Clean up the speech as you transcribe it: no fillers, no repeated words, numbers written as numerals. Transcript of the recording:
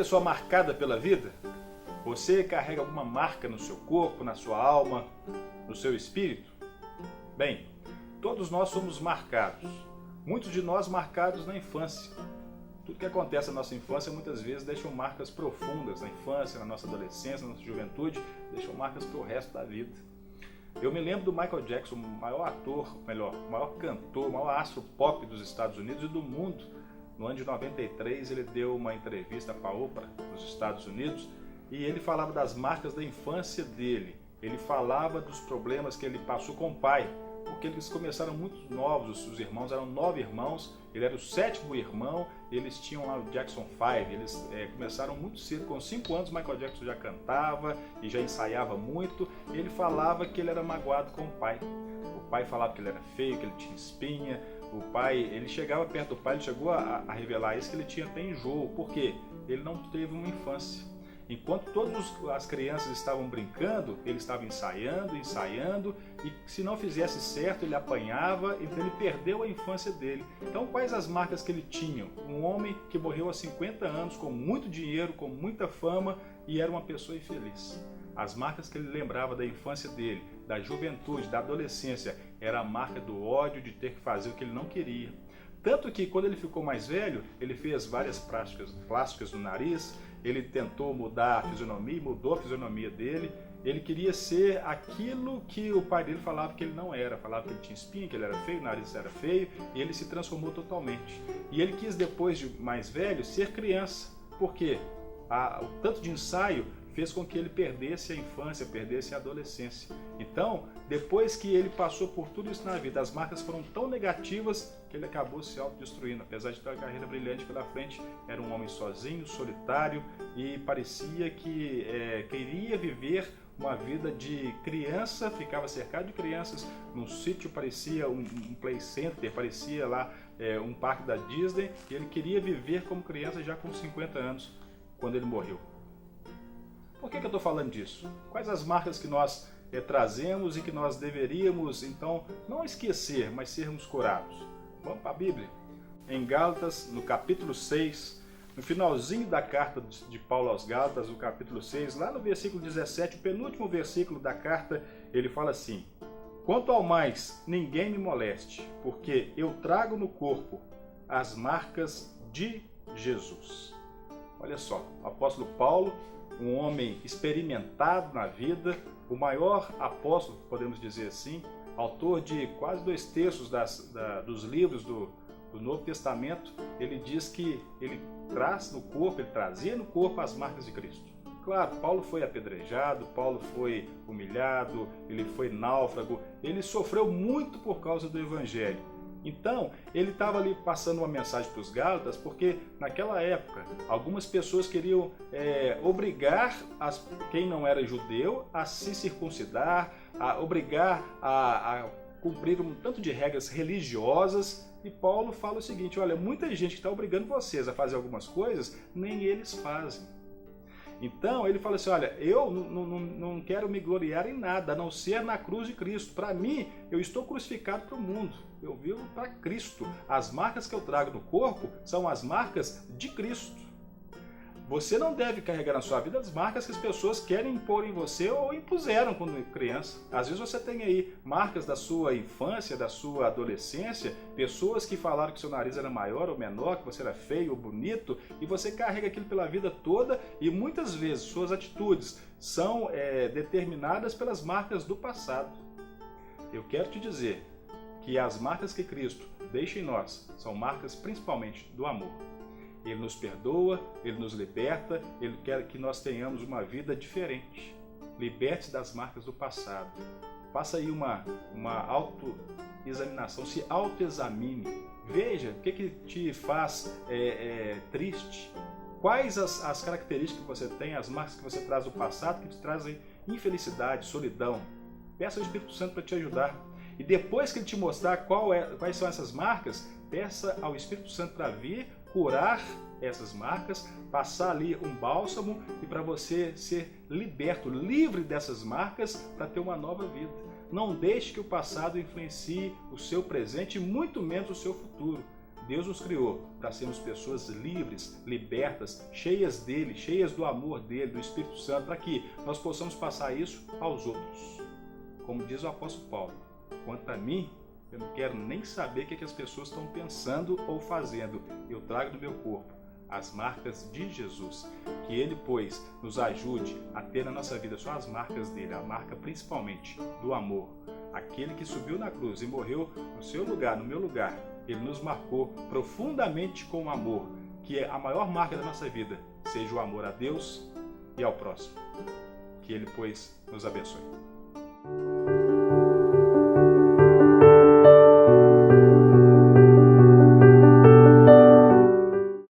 pessoa marcada pela vida? Você carrega alguma marca no seu corpo, na sua alma, no seu espírito? Bem, todos nós somos marcados. Muitos de nós marcados na infância. Tudo que acontece na nossa infância muitas vezes deixam marcas profundas na infância, na nossa adolescência, na nossa juventude, deixam marcas para o resto da vida. Eu me lembro do Michael Jackson, o maior ator, o maior cantor, o maior astro pop dos Estados Unidos e do mundo. No ano de 93 ele deu uma entrevista para a Oprah, nos Estados Unidos, e ele falava das marcas da infância dele. Ele falava dos problemas que ele passou com o pai, porque eles começaram muito novos, os irmãos eram 9 irmãos, ele era o 7º irmão, eles tinham lá o Jackson 5, eles começaram muito cedo, com 5 anos Michael Jackson já cantava e já ensaiava muito, e ele falava que ele era magoado com o pai. O pai falava que ele era feio, que ele tinha espinha, o pai, ele chegava perto do pai, ele chegou a revelar isso, que ele tinha até enjoo, porque ele não teve uma infância. Enquanto todas as crianças estavam brincando, ele estava ensaiando, e se não fizesse certo, ele apanhava, então ele perdeu a infância dele. Então, quais as marcas que ele tinha? Um homem que morreu há 50 anos, com muito dinheiro, com muita fama, e era uma pessoa infeliz. As marcas que ele lembrava da infância dele, da juventude, da adolescência, era a marca do ódio de ter que fazer o que ele não queria. Tanto que, quando ele ficou mais velho, ele fez várias plásticas no nariz, ele tentou mudar a fisionomia, mudou a fisionomia dele. Ele queria ser aquilo que o pai dele falava que ele não era. Falava que ele tinha espinha, que ele era feio, o nariz era feio, e ele se transformou totalmente. E ele quis, depois de mais velho, ser criança. Por quê? O tanto de ensaio fez com que ele perdesse a infância, perdesse a adolescência. Então, depois que ele passou por tudo isso na vida, as marcas foram tão negativas que ele acabou se autodestruindo. Apesar de ter uma carreira brilhante pela frente, era um homem sozinho, solitário, e parecia que queria viver uma vida de criança, ficava cercado de crianças, num sítio parecia um play center, parecia lá um parque da Disney, e ele queria viver como criança já com 50 anos, quando ele morreu. Por que eu estou falando disso? Quais as marcas que nós trazemos e que nós deveríamos, então, não esquecer, mas sermos curados? Vamos para a Bíblia? Em Gálatas, no capítulo 6, no finalzinho da carta de Paulo aos Gálatas, no capítulo 6, lá no versículo 17, o penúltimo versículo da carta, ele fala assim: quanto ao mais, ninguém me moleste, porque eu trago no corpo as marcas de Jesus. Olha só, o apóstolo Paulo, um homem experimentado na vida, o maior apóstolo, podemos dizer assim, autor de quase 2/3 dos livros do Novo Testamento, ele diz que ele trazia no corpo as marcas de Cristo. Claro, Paulo foi apedrejado, Paulo foi humilhado, ele foi náufrago, ele sofreu muito por causa do Evangelho. Então, ele estava ali passando uma mensagem para os Gálatas, porque naquela época, algumas pessoas queriam obrigar quem não era judeu a se circuncidar, a obrigar a cumprir um tanto de regras religiosas. E Paulo fala o seguinte: olha, muita gente que está obrigando vocês a fazer algumas coisas, nem eles fazem. Então ele fala assim: olha, eu não quero me gloriar em nada, a não ser na cruz de Cristo. Para mim, eu estou crucificado para o mundo, eu vivo para Cristo. As marcas que eu trago no corpo são as marcas de Cristo. Você não deve carregar na sua vida as marcas que as pessoas querem impor em você ou impuseram quando criança. Às vezes você tem aí marcas da sua infância, da sua adolescência, pessoas que falaram que seu nariz era maior ou menor, que você era feio ou bonito, e você carrega aquilo pela vida toda, e muitas vezes suas atitudes são determinadas pelas marcas do passado. Eu quero te dizer que as marcas que Cristo deixa em nós são marcas principalmente do amor. Ele nos perdoa, Ele nos liberta, Ele quer que nós tenhamos uma vida diferente. Liberte-se das marcas do passado. Faça aí uma autoexaminação, se autoexamine. Veja o que te faz triste. Quais as características que você tem, as marcas que você traz do passado que te trazem infelicidade, solidão. Peça ao Espírito Santo para te ajudar. E depois que Ele te mostrar quais são essas marcas, peça ao Espírito Santo para vir curar essas marcas, passar ali um bálsamo e para você ser liberto, livre dessas marcas para ter uma nova vida. Não deixe que o passado influencie o seu presente e muito menos o seu futuro. Deus nos criou para sermos pessoas livres, libertas, cheias dele, cheias do amor dele, do Espírito Santo, para que nós possamos passar isso aos outros. Como diz o apóstolo Paulo, quanto a mim, eu não quero nem saber o que as pessoas estão pensando ou fazendo. Eu trago no meu corpo as marcas de Jesus. Que Ele, pois, nos ajude a ter na nossa vida só as marcas dele, a marca principalmente do amor. Aquele que subiu na cruz e morreu no seu lugar, no meu lugar, Ele nos marcou profundamente com o amor, que é a maior marca da nossa vida, seja o amor a Deus e ao próximo. Que Ele, pois, nos abençoe.